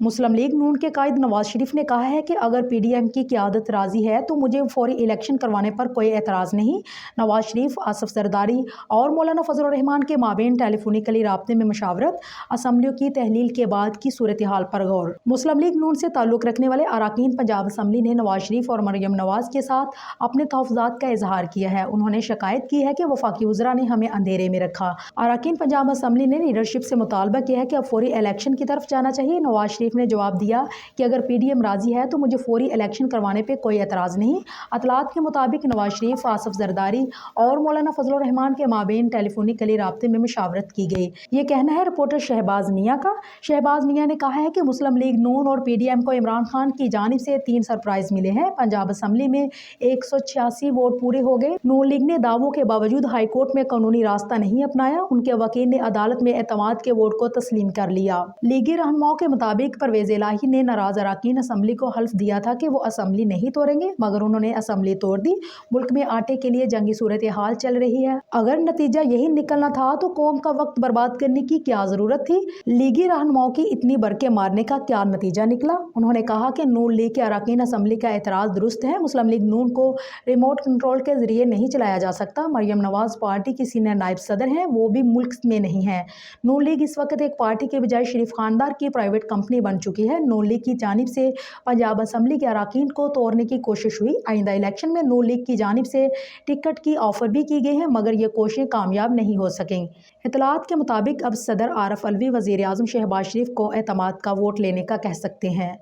मुस्लिम league नून के कायद नवाज शरीफ ने कहा है कि अगर पीडीएम की क़यादत राजी है तो मुझे फौरी इलेक्शन करवाने पर कोई एतराज़ नहीं। नवाज शरीफ, आसिफ जरदारी और मौलाना फजल रहमान के माबेन टेलीफोनिकली राब्ते में मशावरत, असम्बलियों की तहलील के बाद की सूरत हाल पर गौर। मुस्लिम लीग नून से ताल्लुक़ रखने वाले अरकान पंजाब असम्बली ने नवाज शरीफ और मरियम नवाज के साथ अपने तहफ़्फ़ुज़ात का इजहार किया है। उन्होंने शिकायत की है कि वफाकी वज़रा ने हमें अंधेरे में रखा। अरकान पंजाब असम्बली ने लीडरशिप से मुतालबा किया है कि अब फौरी इलेक्शन की तरफ जाना चाहिए। नवाज शरीफ ने जवाब दिया कि अगर पीडीएम राजी है तो मुझे फौरी इलेक्शन करवाने पर कोई एतराज़ नहीं। अतलात के मुताबिक नवाज शरीफ, आसिफ जरदारी और मौलाना फजल रहमान के माबेन टेलीफोनिकली राब्ते में मशावरत की गई। ये कहना है रिपोर्टर शहबाज मियाँ का। शहबाज मियाँ ने कहा है कि मुस्लिम लीग नून और पीडीएम को इमरान खान की जानिब से 3 सरप्राइज मिले हैं। पंजाब असम्बली में 186 वोट पूरे हो गए। नून लीग ने दावों के बावजूद हाई कोर्ट में कानूनी रास्ता नहीं अपनाया। उनके वकील ने अदालत में एतमाद के वोट को तस्लीम कर लिया। लीगी रहनुमाओं के मुताबिक परवेज इलाही ने नाराज अरकान असम्बली को हल्फ दिया था कि वो असम्बली नहीं तोड़ेंगे, मगर उन्होंने असम्बली तोड़ दी। मुल्क में आटे के लिए जंगी सूरत हाल चल रही है। अगर नतीजा यही निकलना था तो कौम का वक्त बर्बाद करने की क्या जरूरत थी। लीगी रहनुमाओं की इतनी बरके मारने का क्या नतीजा निकला। उन्होंने कहा कि नून लीग के अरकान असम्बली का एतराज़ दुरुस्त है। मुस्लिम लीग नून को रिमोट कंट्रोल के जरिए नहीं चलाया जा सकता। मरियम नवाज पार्टी की सीनियर नायब सदर हैं, वो भी मुल्क में नहीं है। नून लीग इस वक्त एक पार्टी के बजाय शरीफ खानदार की प्राइवेट कंपनी बन चुकी है। नून लीग की जानिब से पंजाब असम्बली के अरकान को तोड़ने की कोशिश हुई। आइंदा इलेक्शन में नून लीग की जानिब से टिकट की ऑफर भी की गई है, मगर ये कोशिशें कामयाब नहीं हो सकें। इतलात के मुताबिक अब सदर आरिफ अलवी वज़ीर आज़म शहबाज शरीफ को एतमाद का वोट लेने का कह सकते हैं।